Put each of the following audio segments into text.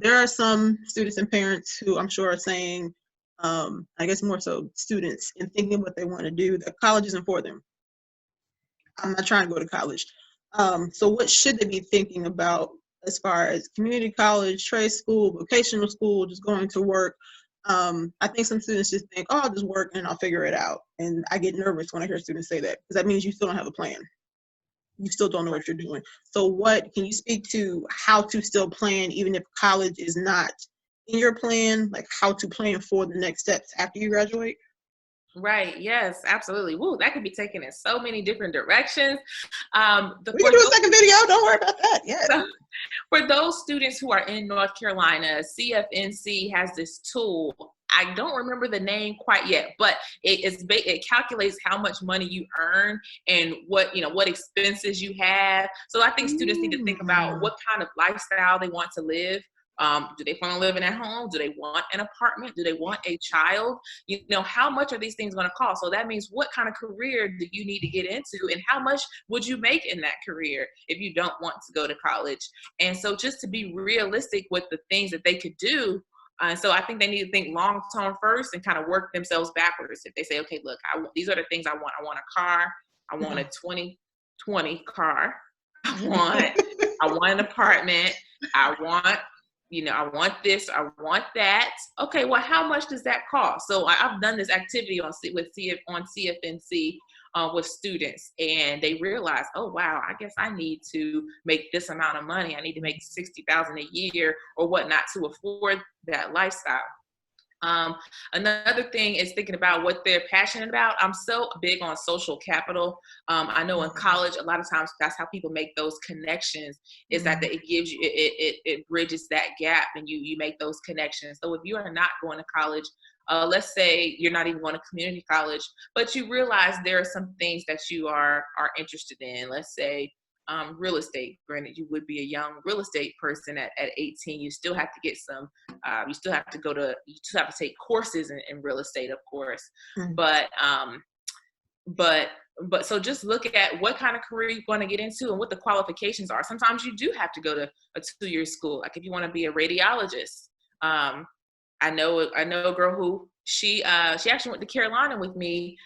there are some students and parents who I'm sure are saying, I guess more so students, in thinking what they want to do, that college isn't for them. I'm not trying to go to college. So what should they be thinking about as far as community college, trade school, vocational school, just going to work? I think some students just think, oh, I'll just work and I'll figure it out. And I get nervous when I hear students say that, because that means you still don't have a plan. You still don't know what you're doing. So what can you speak to how to still plan even if college is not in your plan, like how to plan for the next steps after you graduate? Right. Yes, absolutely. Woo, that could be taken in so many different directions. We can do a second video. Don't worry about that. Yeah. So, for those students who are in North Carolina, CFNC has this tool. I don't remember the name quite yet, but it calculates how much money you earn and what expenses you have. So I think students need to think about what kind of lifestyle they want to live. Do they plan on living at home? Do they want an apartment? Do they want a child? How much are these things going to cost? So that means what kind of career do you need to get into, and how much would you make in that career if you don't want to go to college? And so just to be realistic with the things that they could do. So I think they need to think long term first and kind of work themselves backwards. If they say, okay, look, these are the things I want. I want a car. I want a 2020 car. I want an apartment. I want this, I want that. Okay, well, how much does that cost? So I've done this activity on CFNC with students, and they realize, oh, wow, I guess I need to make this amount of money. I need to make $60,000 a year or whatnot to afford that lifestyle. Another thing is thinking about what they're passionate about. I'm so big on social capital. I know in college, a lot of times that's how people make those connections, is that it gives you, it bridges that gap, and you make those connections. So if you are not going to college, let's say you're not even going to community college, but you realize there are some things that you are interested in. Let's say real estate. Granted, you would be a young real estate person at 18. You still have to get you still have to take courses in real estate, of course. But so just look at what kind of career you want to get into and what the qualifications are. Sometimes you do have to go to a 2-year school. Like if you want to be a radiologist, I know a girl who she actually went to Carolina with me,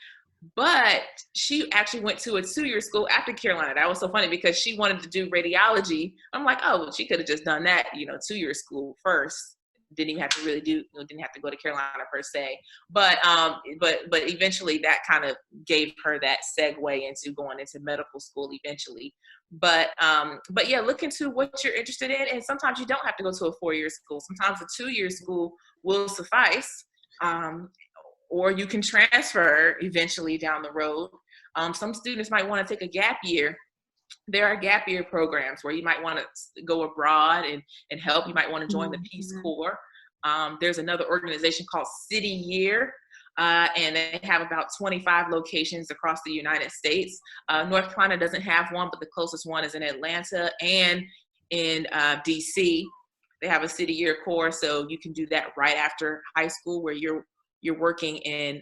but she actually went to a 2-year school after Carolina. That was so funny because she wanted to do radiology. I'm like, oh, well, she could have just done that, 2-year school first. Didn't even have to really didn't have to go to Carolina per se. But eventually that kind of gave her that segue into going into medical school eventually. But yeah, look into what you're interested in. And sometimes you don't have to go to a 4-year school. Sometimes a 2-year school will suffice. Or you can transfer eventually down the road. Some students might want to take a gap year. There are gap year programs where you might want to go abroad and help. You might want to join the Peace Corps. There's another organization called City Year, and they have about 25 locations across the United States. North Carolina doesn't have one, but the closest one is in Atlanta and in DC. They have a City Year course, so you can do that right after high school, where you're working in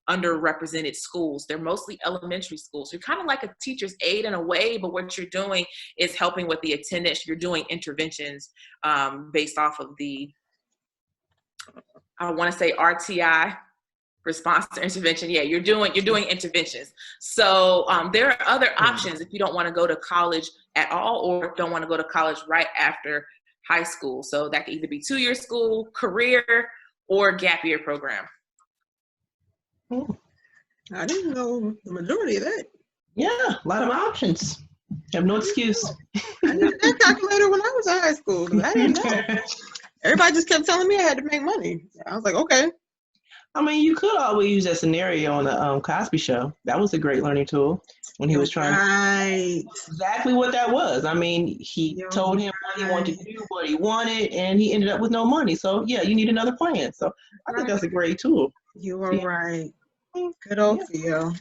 underrepresented schools. They're mostly elementary schools. You're kind of like a teacher's aide in a way, but what you're doing is helping with the attendance. You're doing interventions based off of the, I want to say RTI, response to intervention. Yeah, you're doing interventions. So there are other options if you don't want to go to college at all or don't want to go to college right after high school. So that could either be 2-year school, career, or gap year program. I didn't know the majority of that. Yeah, a lot of options. Have no excuse. I did that calculator when I was in high school. I didn't know. Everybody just kept telling me I had to make money. I was like, okay. I mean, you could always use that scenario on the Cosby Show. That was a great learning tool when he was trying exactly what that was. I mean, he told him what he wanted to do, what he wanted, and he ended up with no money. So, yeah, you need another plan. So I think that's a great tool. You are right. Good old Theo.